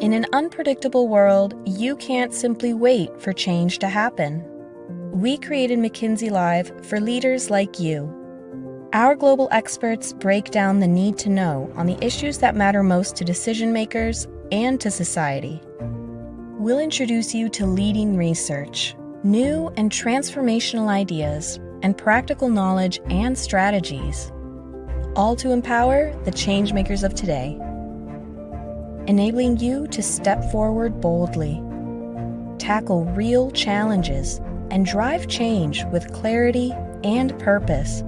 In an unpredictable world, you can't simply wait for change to happen. We created McKinsey Live for leaders like you. Our global experts break down the need to know on the issues that matter most to decision makers and to society. We'll introduce you to leading research, new and transformational ideas, and practical knowledge and strategies, all to empower the changemakers of today, enabling you to step forward boldly, tackle real challenges, and drive change with clarity and purpose.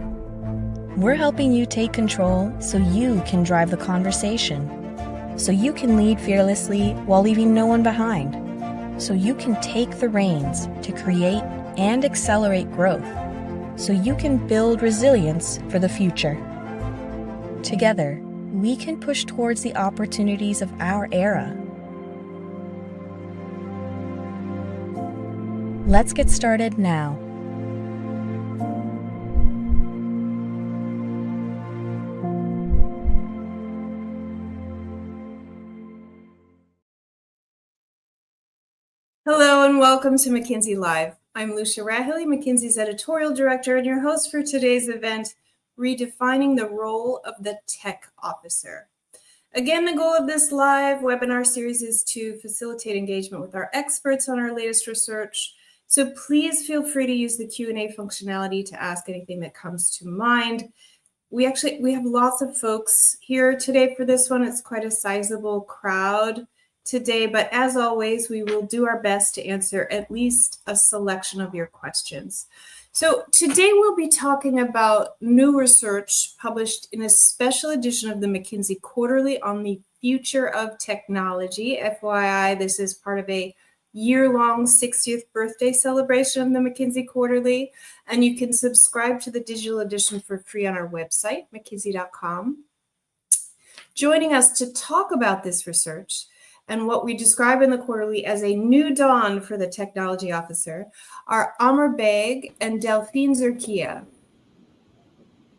We're helping you take control so you can drive the conversation, so you can lead fearlessly while leaving no one behind, so you can take the reins to create and accelerate growth, so you can build resilience for the future. Together, we can push towards the opportunities of our era. Let's get started now. Hello and welcome to McKinsey Live. I'm Lucia Rahilly, McKinsey's editorial director and your host for today's event, Redefining the Role of the Tech Officer. Again, the goal of this live webinar series is to facilitate engagement with our experts on our latest research. So please feel free to use the Q&A functionality to ask anything that comes to mind. We have lots of folks here today for this one. It's quite a sizable crowd today, but as always, we will do our best to answer at least a selection of your questions. So today we'll be talking about new research published in a special edition of the McKinsey Quarterly on the future of technology. FYI, this is part of a year-long 60th birthday celebration of the McKinsey Quarterly, and you can subscribe to the digital edition for free on our website, mckinsey.com. Joining us to talk about this research and what we describe in the quarterly as a new dawn for the technology officer are Amr Beg and Delphine Zerkia.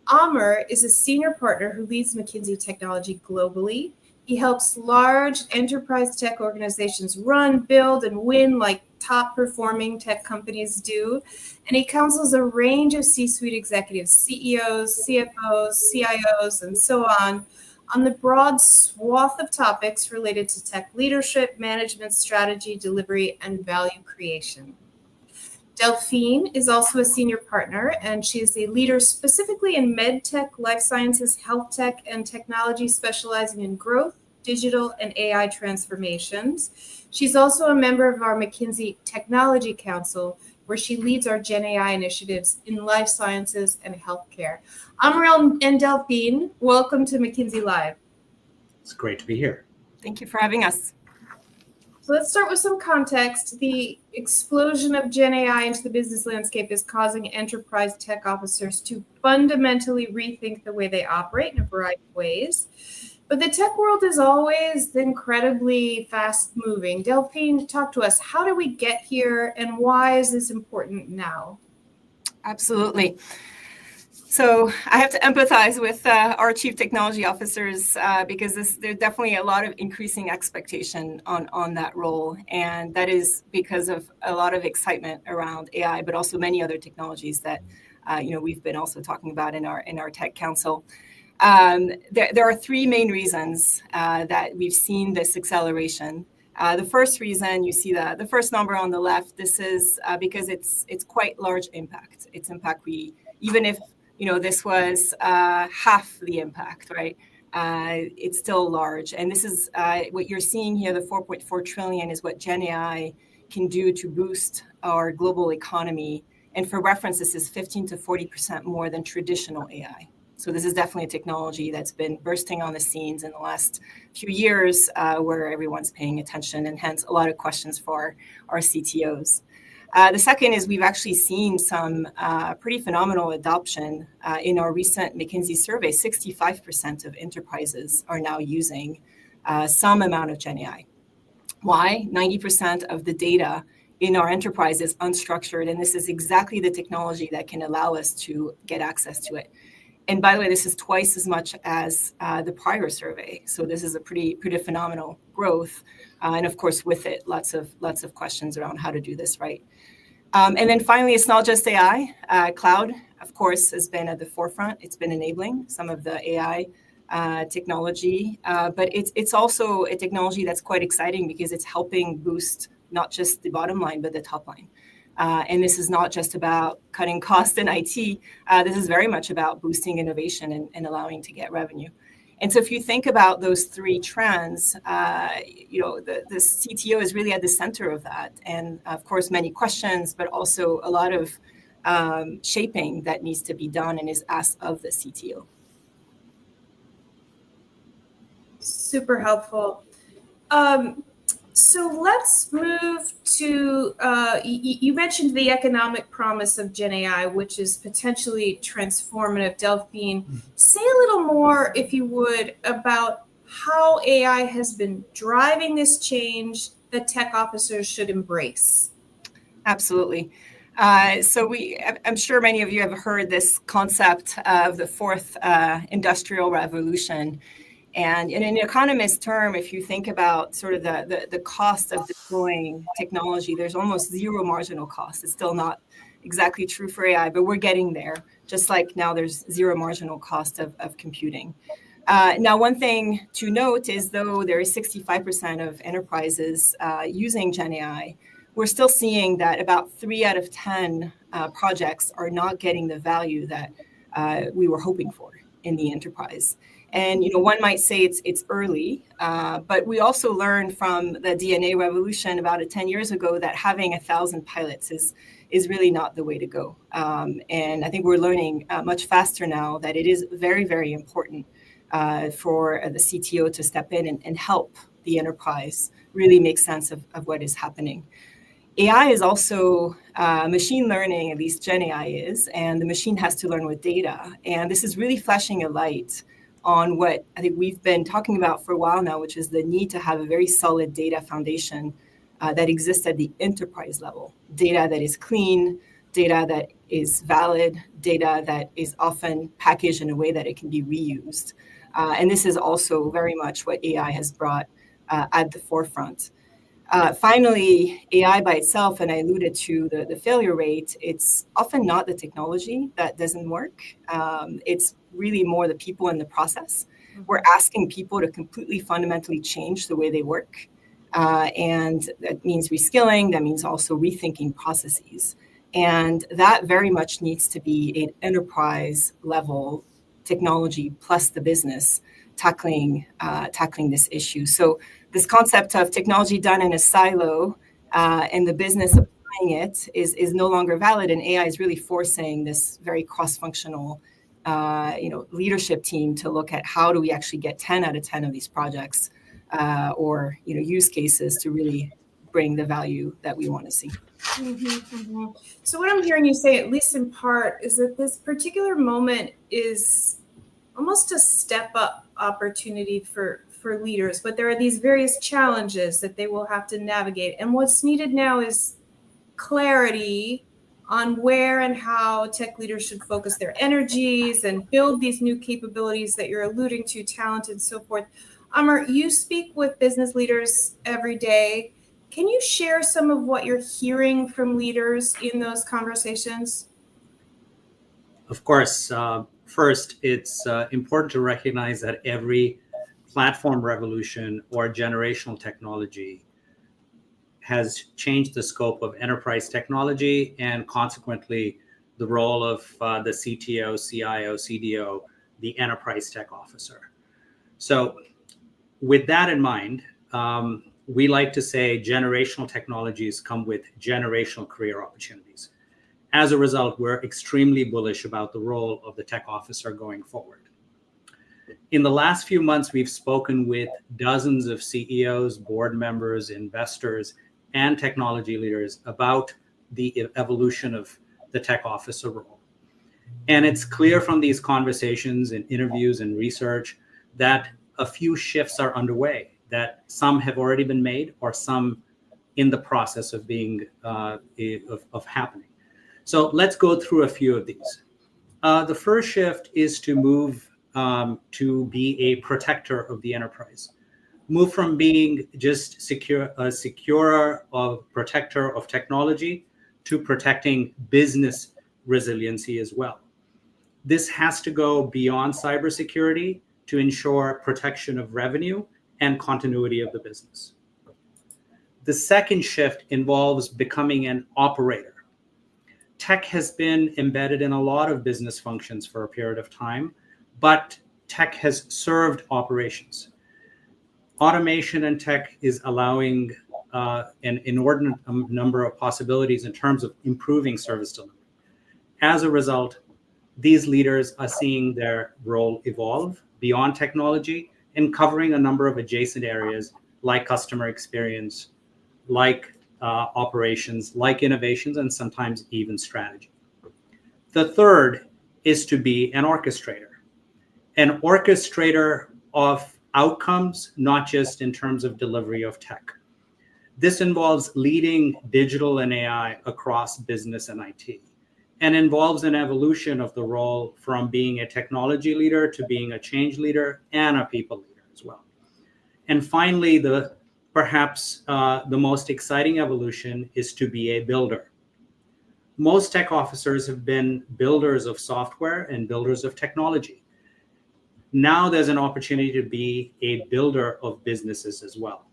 Amr is a senior partner who leads McKinsey Technology globally. He helps large enterprise tech organizations run, build, and win like top-performing tech companies do. And he counsels a range of C-suite executives, CEOs, CFOs, CIOs, and so on the broad swath of topics related to tech leadership, management, strategy, delivery, and value creation. Delphine is also a senior partner, and she is a leader specifically in med tech, life sciences, health tech, and technology, specializing in growth, digital, and AI transformations. She's also a member of our McKinsey Technology Council, where she leads our Gen AI initiatives in life sciences and healthcare. Amrel and Delphine, welcome to McKinsey Live. It's great to be here. Thank you for having us. So let's start with some context. The explosion of Gen AI into the business landscape is causing enterprise tech officers to fundamentally rethink the way they operate in a variety of ways. But the tech world is always incredibly fast moving. Delphine, talk to us. How did we get here and why is this important now? Absolutely. So I have to empathize with our chief technology officers because there's definitely a lot of increasing expectation on that role. And that is because of a lot of excitement around AI, but also many other technologies that we've been also talking about in our tech council. There are three main reasons that we've seen this acceleration. The first reason, you see the first number on the left, this is because it's quite large impact. It's impact even if this was half the impact, right? It's still large. And this is what you're seeing here, the 4.4 trillion is what Gen AI can do to boost our global economy. And for reference, this is 15 to 40% more than traditional AI. So this is definitely a technology that's been bursting on the scenes in the last few years where everyone's paying attention, and hence a lot of questions for our CTOs. The second is we've actually seen some pretty phenomenal adoption in our recent McKinsey survey. 65% of enterprises are now using some amount of Gen AI. Why? 90% of the data in our enterprise is unstructured, and this is exactly the technology that can allow us to get access to it. And by the way, this is twice as much as the prior survey. So this is a pretty phenomenal growth. And of course, with it, lots of questions around how to do this right. And then finally, it's not just AI. Cloud, of course, has been at the forefront. It's been enabling some of the AI technology, but it's also a technology that's quite exciting because it's helping boost not just the bottom line, but the top line. And this is not just about cutting costs in IT. This is very much about boosting innovation and allowing to get revenue. And so if you think about those three trends, the CTO is really at the center of that. And of course, many questions, but also a lot of shaping that needs to be done and is asked of the CTO. Super helpful. So let's move to, you mentioned the economic promise of Gen AI, which is potentially transformative. Delphine, say a little more, if you would, about how AI has been driving this change that tech officers should embrace. Absolutely. I'm sure many of you have heard this concept of the fourth industrial revolution. And in an economist term, if you think about sort of the cost of deploying technology, there's almost zero marginal cost. It's still not exactly true for AI, but we're getting there, just like now there's zero marginal cost of computing. Now, one thing to note is though there is 65% of enterprises using Gen AI, we're still seeing that about 3 out of 10 projects are not getting the value that we were hoping for in the enterprise. And one might say it's early, but we also learned from the DNA revolution about 10 years ago that having 1,000 pilots is really not the way to go. And I think we're learning much faster now that it is very, very important for the CTO to step in and help the enterprise really make sense of what is happening. AI is also machine learning, at least Gen AI is, and the machine has to learn with data. And this is really flashing a light on what I think we've been talking about for a while now, which is the need to have a very solid data foundation that exists at the enterprise level. Data that is clean, data that is valid, data that is often packaged in a way that it can be reused. And this is also very much what AI has brought at the forefront. Finally, AI by itself, and I alluded to the failure rate, it's often not the technology that doesn't work. It's really more the people in the process. We're asking people to completely fundamentally change the way they work. And that means reskilling, that means also rethinking processes. And that very much needs to be an enterprise level technology plus the business tackling this issue. So this concept of technology done in a silo and the business applying it is no longer valid, and AI is really forcing this very cross-functional leadership team to look at how do we actually get 10 out of 10 of these projects or use cases to really bring the value that we want to see. So what I'm hearing you say, at least in part, is that this particular moment is almost a step up opportunity for leaders, but there are these various challenges that they will have to navigate. And what's needed now is clarity on where and how tech leaders should focus their energies and build these new capabilities that you're alluding to, talent and so forth. Amar, you speak with business leaders every day. Can you share some of what you're hearing from leaders in those conversations? Of course. First, it's important to recognize that every platform revolution or generational technology has changed the scope of enterprise technology and consequently the role of the CTO, CIO, CDO, the enterprise tech officer. So with that in mind, we like to say generational technologies come with generational career opportunities. As a result, we're extremely bullish about the role of the tech officer going forward. In the last few months, we've spoken with dozens of CEOs, board members, investors, and technology leaders about the evolution of the tech officer role. And it's clear from these conversations and interviews and research that a few shifts are underway, that some have already been made or some in the process of being of happening. So let's go through a few of these. The first shift is to move to be a protector of the enterprise. move from being just a securer of protector of technology to protecting business resiliency as well. This has to go beyond cybersecurity to ensure protection of revenue and continuity of the business. The second shift involves becoming an operator. Tech has been embedded in a lot of business functions for a period of time, but tech has served operations. Automation and tech is allowing an inordinate number of possibilities in terms of improving service delivery. As a result, these leaders are seeing their role evolve beyond technology and covering a number of adjacent areas like customer experience, like operations, like innovations, and sometimes even strategy. The third is to be an orchestrator of outcomes, not just in terms of delivery of tech. This involves leading digital and AI across business and IT, and involves an evolution of the role from being a technology leader to being a change leader and a people leader as well. And finally, perhaps the most exciting evolution is to be a builder. Most tech officers have been builders of software and builders of technology. Now there's an opportunity to be a builder of businesses as well.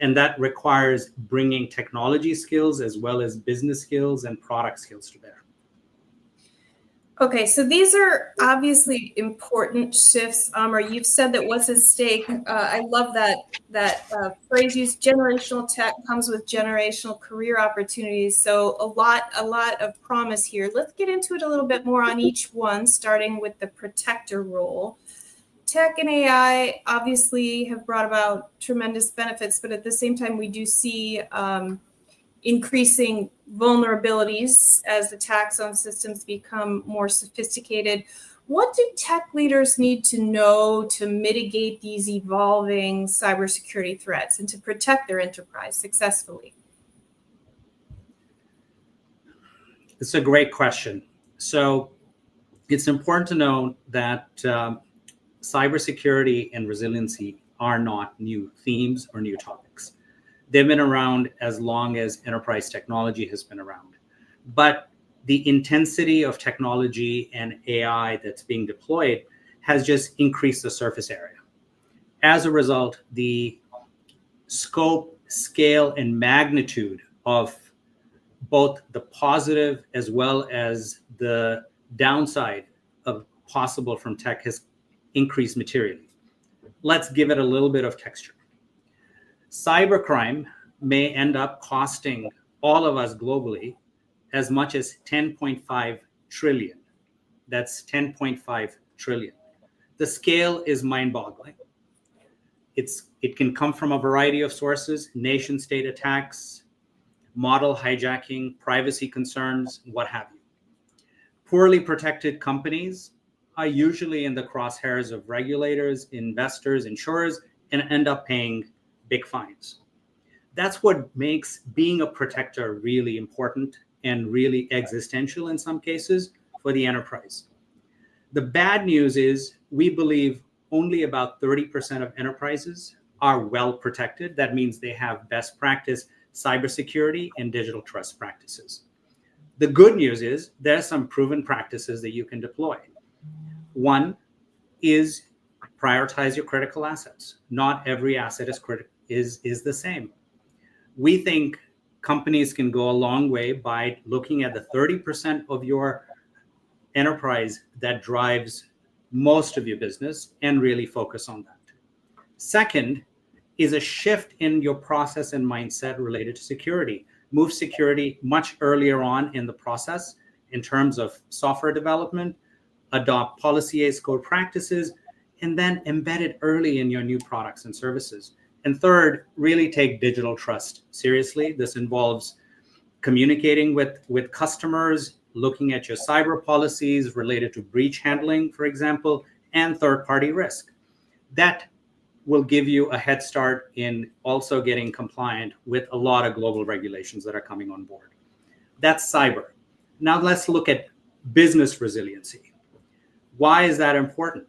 And that requires bringing technology skills as well as business skills and product skills to bear. Okay, so these are obviously important shifts. Amar, you've said that what's at stake. I love that phrase used. Generational tech comes with generational career opportunities. So a lot of promise here. Let's get into it a little bit more on each one, starting with the protector role. Tech and AI obviously have brought about tremendous benefits, but at the same time, we do see increasing vulnerabilities as attacks on systems become more sophisticated. What do tech leaders need to know to mitigate these evolving cybersecurity threats and to protect their enterprise successfully? It's a great question. So it's important to know that cybersecurity and resiliency are not new themes or new topics. They've been around as long as enterprise technology has been around. But the intensity of technology and AI that's being deployed has just increased the surface area. As a result, the scope, scale, and magnitude of both the positive as well as the downside of possible from tech has increased materially. Let's give it a little bit of texture. Cybercrime may end up costing all of us globally as much as 10.5 trillion. That's 10.5 trillion. The scale is mind-boggling. It can come from a variety of sources: nation-state attacks, model hijacking, privacy concerns, what have you. Poorly protected companies are usually in the crosshairs of regulators, investors, insurers, and end up paying big fines. That's what makes being a protector really important and really existential in some cases for the enterprise. The bad news is we believe only about 30% of enterprises are well protected. That means they have best practice cybersecurity and digital trust practices. The good news is there are some proven practices that you can deploy. One is prioritize your critical assets. Not every asset is the same. We think companies can go a long way by looking at the 30% of your enterprise that drives most of your business and really focus on that. Second is a shift in your process and mindset related to security. Move security much earlier on in the process in terms of software development, adopt policy as code practices, and then embed it early in your new products and services. And third, really take digital trust seriously. This involves communicating with customers, looking at your cyber policies related to breach handling, for example, and third-party risk. That will give you a head start in also getting compliant with a lot of global regulations that are coming on board. That's cyber. Now let's look at business resiliency. Why is that important?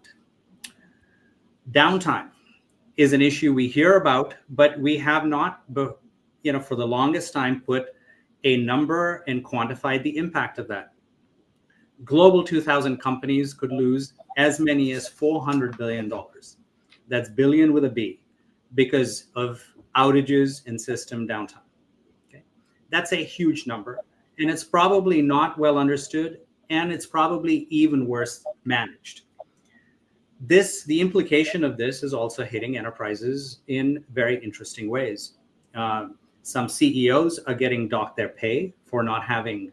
Downtime is an issue we hear about, but we have not, for the longest time, put a number and quantified the impact of that. Global 2000 companies could lose as many as $400 billion. That's billion with a B, because of outages and system downtime. Okay? That's a huge number, and it's probably not well understood, and it's probably even worse managed. The implication of this is also hitting enterprises in very interesting ways. Some CEOs are getting docked their pay for not having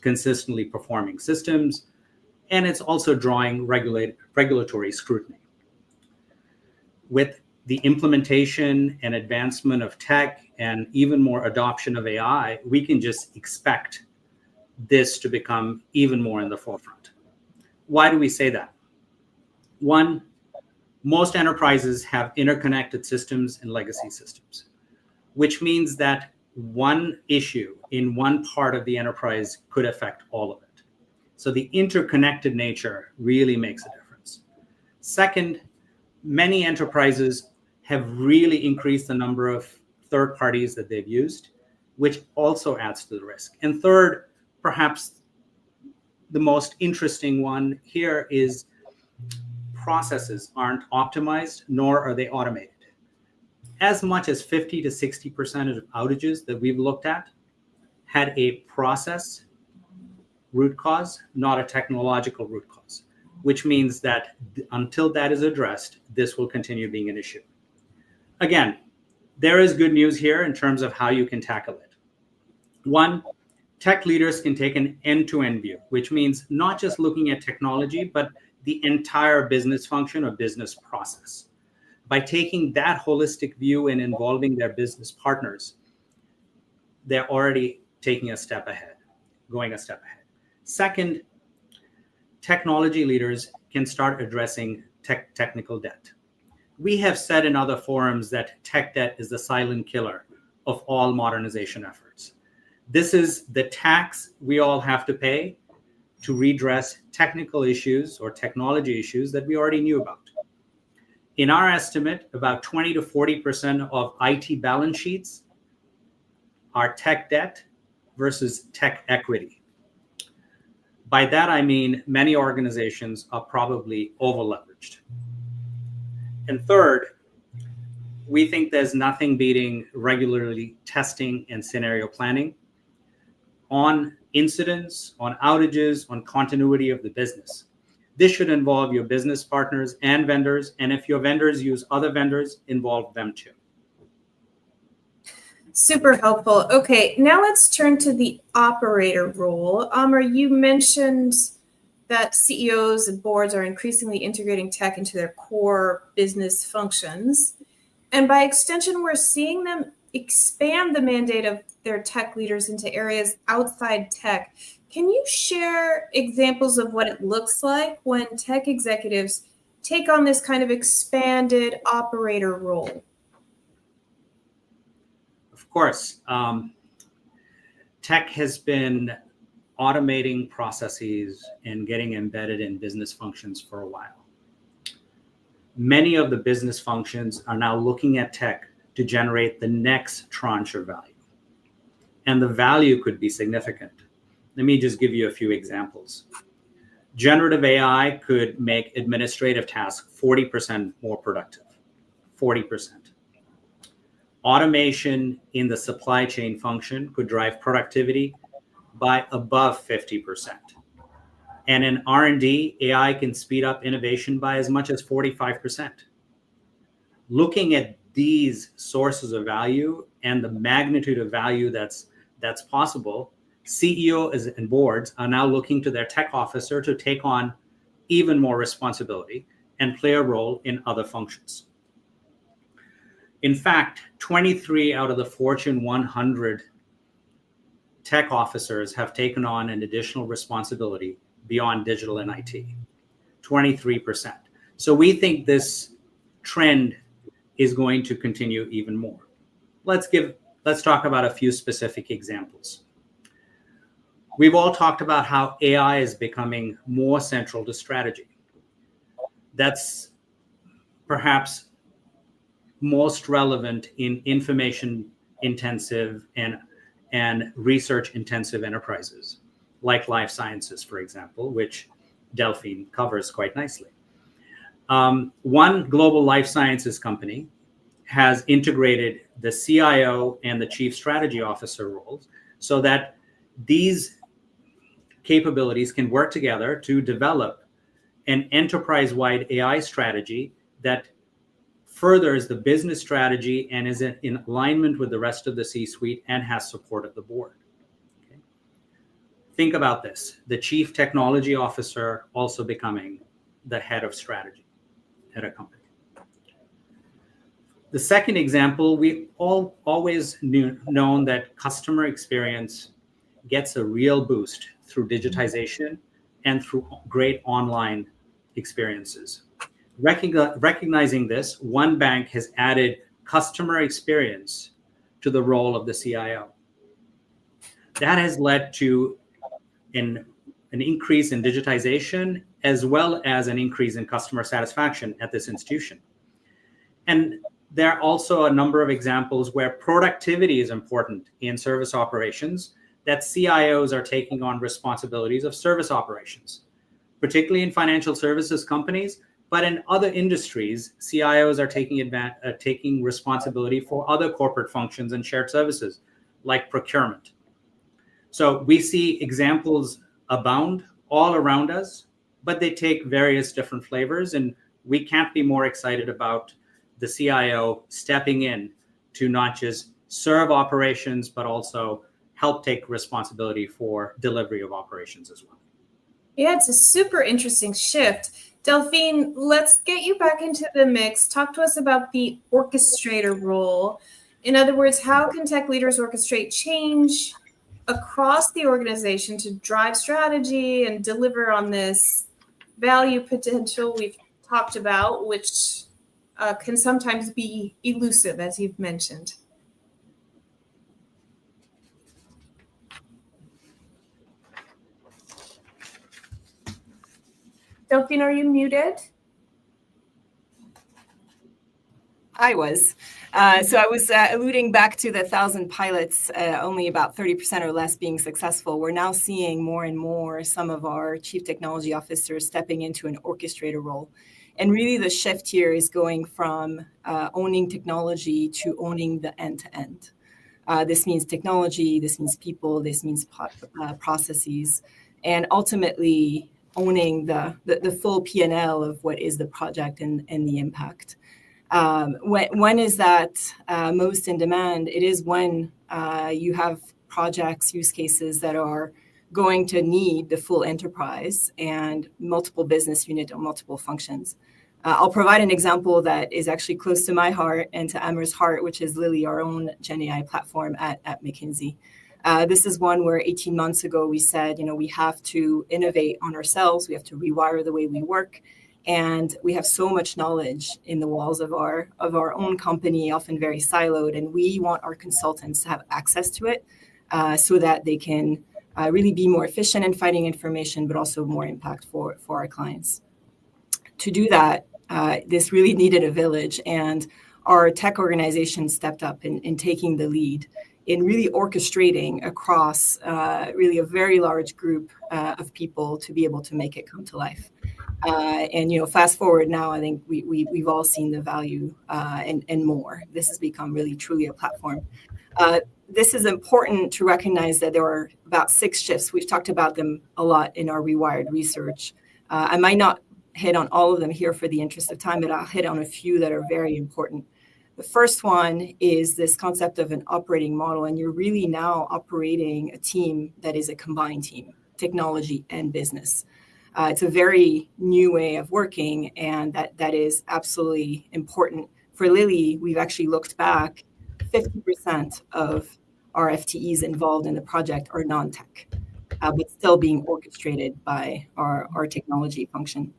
consistently performing systems, and it's also drawing regulatory scrutiny. With the implementation and advancement of tech and even more adoption of AI, we can just expect this to become even more in the forefront. Why do we say that? One, most enterprises have interconnected systems and legacy systems, which means that one issue in one part of the enterprise could affect all of it. So the interconnected nature really makes a difference. Second, many enterprises have really increased the number of third parties that they've used, which also adds to the risk. And third, perhaps the most interesting one here is processes aren't optimized, nor are they automated. As much as 50 to 60% of outages that we've looked at had a process root cause, not a technological root cause, which means that until that is addressed, this will continue being an issue. Again, there is good news here in terms of how you can tackle it. One, tech leaders can take an end-to-end view, which means not just looking at technology, but the entire business function or business process. By taking that holistic view and involving their business partners, they're already taking a step ahead, going a step ahead. Second, technology leaders can start addressing technical debt. We have said in other forums that tech debt is the silent killer of all modernization efforts. This is the tax we all have to pay to redress technical issues or technology issues that we already knew about. In our estimate, about 20 to 40% of IT balance sheets are tech debt versus tech equity. By that, I mean many organizations are probably over-leveraged. And third, we think there's nothing beating regularly testing and scenario planning on incidents, on outages, on continuity of the business. This should involve your business partners and vendors, and if your vendors use other vendors, involve them too. Super helpful. Okay, now let's turn to the operator role. Amar, you mentioned that CEOs and boards are increasingly integrating tech into their core business functions. And by extension, we're seeing them expand the mandate of their tech leaders into areas outside tech. Can you share examples of what it looks like when tech executives take on this kind of expanded operator role? Of course. Tech has been automating processes and getting embedded in business functions for a while. Many of the business functions are now looking at tech to generate the next tranche of value. And the value could be significant. Let me just give you a few examples. Generative AI could make administrative tasks 40% more productive, 40%. Automation in the supply chain function could drive productivity by above 50%. And in R&D, AI can speed up innovation by as much as 45%. Looking at these sources of value and the magnitude of value that's possible, CEOs and boards are now looking to their tech officer to take on even more responsibility and play a role in other functions. In fact, 23 out of the Fortune 100 tech officers have taken on an additional responsibility beyond digital and IT, 23%. So we think this trend is going to continue even more. Let's talk about a few specific examples. We've all talked about how AI is becoming more central to strategy. That's perhaps most relevant in information intensive and research intensive enterprises, like life sciences, for example, which Delphine covers quite nicely. One global life sciences company has integrated the CIO and the chief strategy officer roles so that these capabilities can work together to develop an enterprise-wide AI strategy that furthers the business strategy and is in alignment with the rest of the C-suite and has support of the board. Okay. Think about this: the chief technology officer also becoming the head of strategy at a company. The second example, we've always known that customer experience gets a real boost through digitization and through great online experiences. Recognizing this, one bank has added customer experience to the role of the CIO. That has led to an increase in digitization as well as an increase in customer satisfaction at this institution. And there are also a number of examples where productivity is important in service operations, that CIOs are taking on responsibilities of service operations, particularly in financial services companies. But in other industries, CIOs are taking responsibility for other corporate functions and shared services, like procurement. So we see examples abound all around us, but they take various different flavors. And we can't be more excited about the CIO stepping in to not just serve operations, but also help take responsibility for delivery of operations as well. Yeah, it's a super interesting shift. Delphine, let's get you back into the mix. Talk to us about the orchestrator role. In other words, how can tech leaders orchestrate change across the organization to drive strategy and deliver on this value potential we've talked about, which can sometimes be elusive, as you've mentioned? Delphine, are you muted? I was. So I was alluding back to the 1,000 pilots, only about 30% or less being successful. We're now seeing more and more some of our chief technology officers stepping into an orchestrator role. And really the shift here is going from owning technology to owning the end-to-end. This means technology, this means people, this means processes, and ultimately owning the full P&L of what is the project and the impact. When is that most in demand? It is when you have projects, use cases that are going to need the full enterprise and multiple business unit or multiple functions. I'll provide an example that is actually close to my heart and to Amer's heart, which is Lily, our own Gen AI platform at McKinsey. This is one where 18 months ago we said, we have to innovate on ourselves. We have to rewire the way we work. And we have so much knowledge in the walls of our own company, often very siloed. And we want our consultants to have access to it so that they can really be more efficient in finding information, but also more impact for our clients. To do that, this really needed a village. And our tech organization stepped up in taking the lead in really orchestrating across really a very large group of people to be able to make it come to life. And fast forward now, I think we've all seen the value and more. This has become really truly a platform. This is important to recognize that there are about 6 shifts. We've talked about them a lot in our Rewired research. I might not hit on all of them here for the interest of time, but I'll hit on a few that are very important. The first one is this concept of an operating model, and you're really now operating a team that is a combined team, technology and business. It's a very new way of working, and that is absolutely important. For Lily, we've actually looked back, 50% of our FTEs involved in the project are non-tech, but still being orchestrated by our technology function.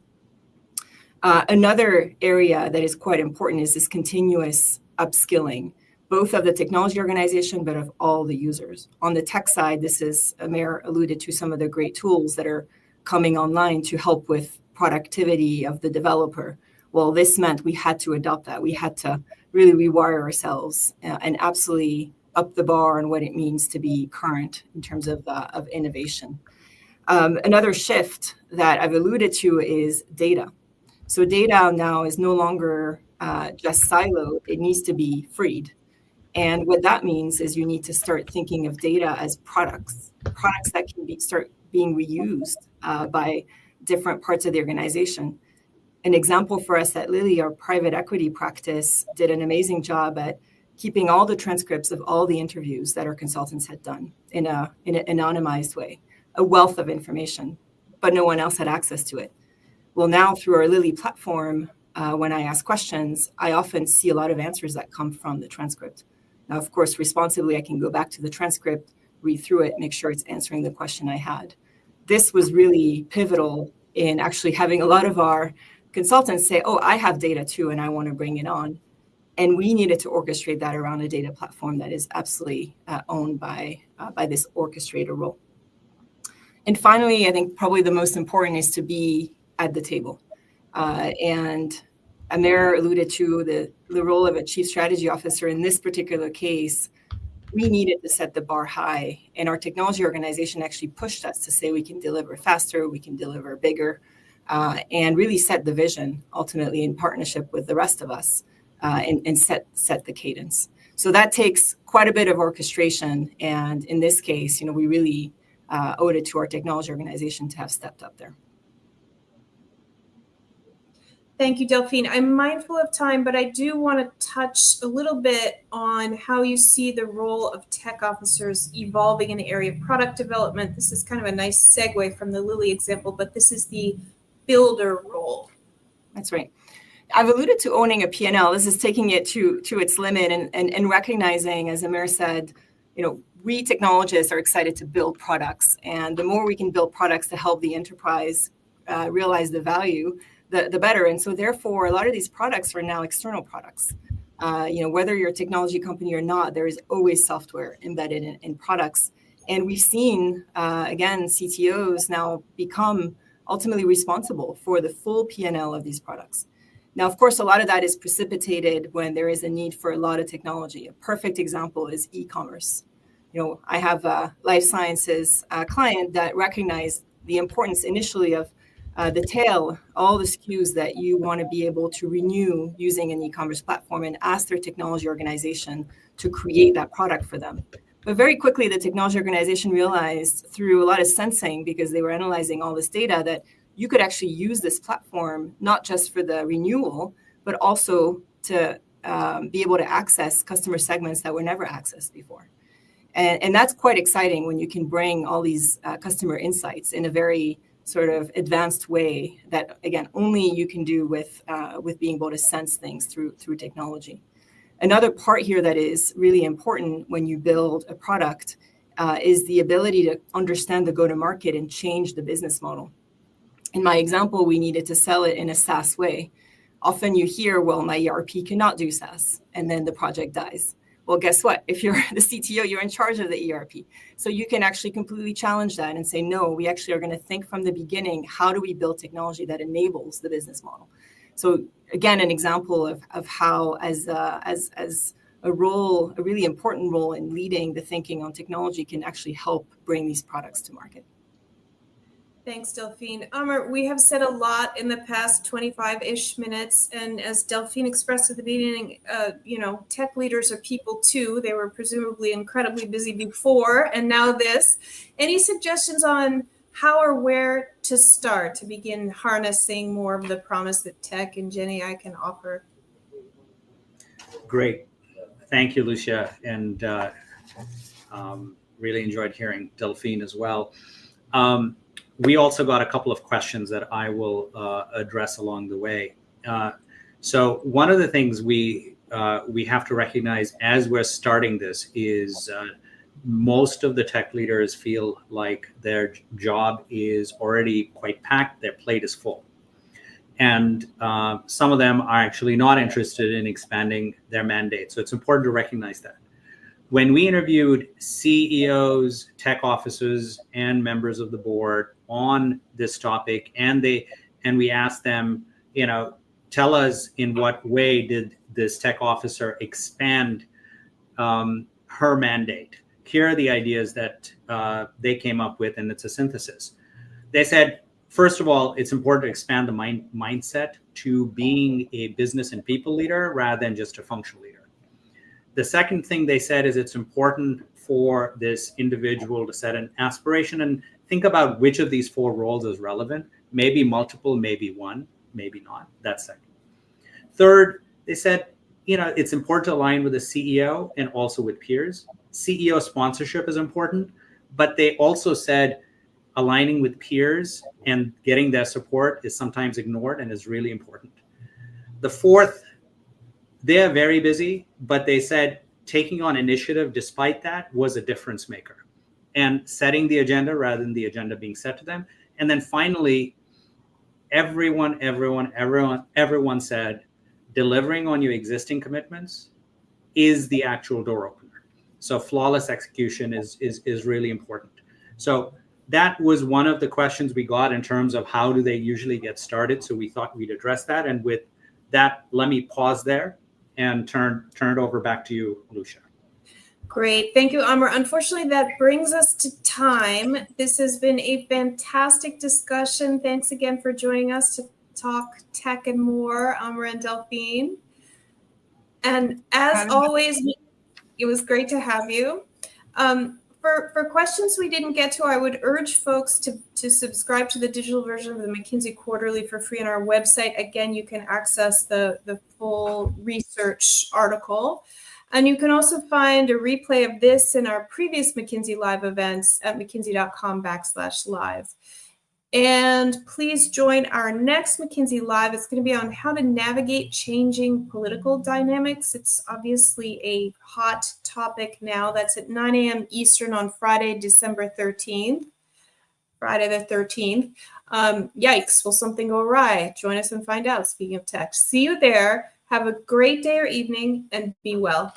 Another area that is quite important is this continuous upskilling, both of the technology organization, but of all the users. On the tech side, this is, Amer alluded to some of the great tools that are coming online to help with productivity of the developer. Well, this meant we had to adopt that. We had to really rewire ourselves and absolutely up the bar on what it means to be current in terms of innovation. Another shift that I've alluded to is data. So data now is no longer just siloed, it needs to be freed. And what that means is you need to start thinking of data as products that can start being reused by different parts of the organization. An example for us at Lilly, our private equity practice did an amazing job at keeping all the transcripts of all the interviews that our consultants had done in an anonymized way, a wealth of information, but no one else had access to it. Well, now through our Lilly platform, when I ask questions, I often see a lot of answers that come from the transcript. Now, of course, responsibly, I can go back to the transcript, read through it, make sure it's answering the question I had. This was really pivotal in actually having a lot of our consultants say, oh, I have data too, and I want to bring it on. And we needed to orchestrate that around a data platform that is absolutely owned by this orchestrator role. And finally, I think probably the most important is to be at the table. And Amir alluded to the role of a chief strategy officer. In this particular case, we needed to set the bar high. And our technology organization actually pushed us to say we can deliver faster, we can deliver bigger, and really set the vision ultimately in partnership with the rest of us and set the cadence. So that takes quite a bit of orchestration. And in this case, we really owed it to our technology organization to have stepped up there. Thank you, Delphine. I'm mindful of time, but I do want to touch a little bit on how you see the role of tech officers evolving in the area of product development. This is kind of a nice segue from the Lilly example, but this is the builder role. That's right. I've alluded to owning a P&L. This is taking it to its limit and recognizing, as Amir said, we technologists are excited to build products. And the more we can build products to help the enterprise realize the value, the better. And so therefore, a lot of these products are now external products. Whether you're a technology company or not, there is always software embedded in products. And we've seen, again, CTOs now become ultimately responsible for the full P&L of these products. Now, of course, a lot of that is precipitated when there is a need for a lot of technology. A perfect example is e-commerce. I have a life sciences client that recognized the importance initially of the tail, all the SKUs that you want to be able to renew using an e-commerce platform, and ask their technology organization to create that product for them. But very quickly, the technology organization realized through a lot of sensing, because they were analyzing all this data, that you could actually use this platform not just for the renewal, but also to be able to access customer segments that were never accessed before. And that's quite exciting when you can bring all these customer insights in a very sort of advanced way that, again, only you can do with being able to sense things through technology. Another part here that is really important when you build a product is the ability to understand the go-to-market and change the business model. In my example, we needed to sell it in a SaaS way. Often you hear, well, my ERP cannot do SaaS, and then the project dies. Well, guess what? If you're the CTO, you're in charge of the ERP. So you can actually completely challenge that and say, no, we actually are going to think from the beginning, how do we build technology that enables the business model? So again, an example of how as a role, a really important role in leading the thinking on technology can actually help bring these products to market. Thanks, Delphine. Amr, we have said a lot in the past 25-ish minutes, and as Delphine expressed at the beginning, tech leaders are people too. They were presumably incredibly busy before, and now this. Any suggestions on how or where to start to begin harnessing more of the promise that tech and Gen AI can offer? Great. Thank you, Lucia, and really enjoyed hearing Delphine as well. We also got a couple of questions that I will address along the way. So one of the things we have to recognize as we're starting this is most of the tech leaders feel like their job is already quite packed, their plate is full. And some of them are actually not interested in expanding their mandate. So it's important to recognize that. When we interviewed CEOs, tech officers, and members of the board on this topic, and we asked them, tell us in what way did this tech officer expand her mandate. Here are the ideas that they came up with, and it's a synthesis. They said, first of all, it's important to expand the mindset to being a business and people leader rather than just a functional leader. The second thing they said is it's important for this individual to set an aspiration and think about which of these 4 roles is relevant. Maybe multiple, maybe one, maybe not. That's second. Third, they said, it's important to align with the CEO and also with peers. CEO sponsorship is important, but they also said aligning with peers and getting their support is sometimes ignored and is really important. The fourth, they are very busy, but they said taking on initiative despite that was a difference maker and setting the agenda rather than the agenda being set to them. And then finally, everyone said delivering on your existing commitments is the actual door opener. So flawless execution is really important. So that was one of the questions we got in terms of how do they usually get started. So we thought we'd address that. And with that, let me pause there and turn it over back to you, Lucia. Great. Thank you, Amar. Unfortunately, that brings us to time. This has been a fantastic discussion. Thanks again for joining us to talk tech and more, Amar and Delphine. And as always, it was great to have you. For questions we didn't get to, I would urge folks to subscribe to the digital version of the McKinsey Quarterly for free on our website. Again, you can access the full research article. And you can also find a replay of this in our previous McKinsey Live events at mckinsey.com/live. And please join our next McKinsey Live. It's going to be on how to navigate changing political dynamics. It's obviously a hot topic now. That's at 9 a.m. Eastern on Friday, December 13th. Friday the 13th. Yikes, will something go awry? Join us and find out. Speaking of tech, see you there. Have a great day or evening and be well.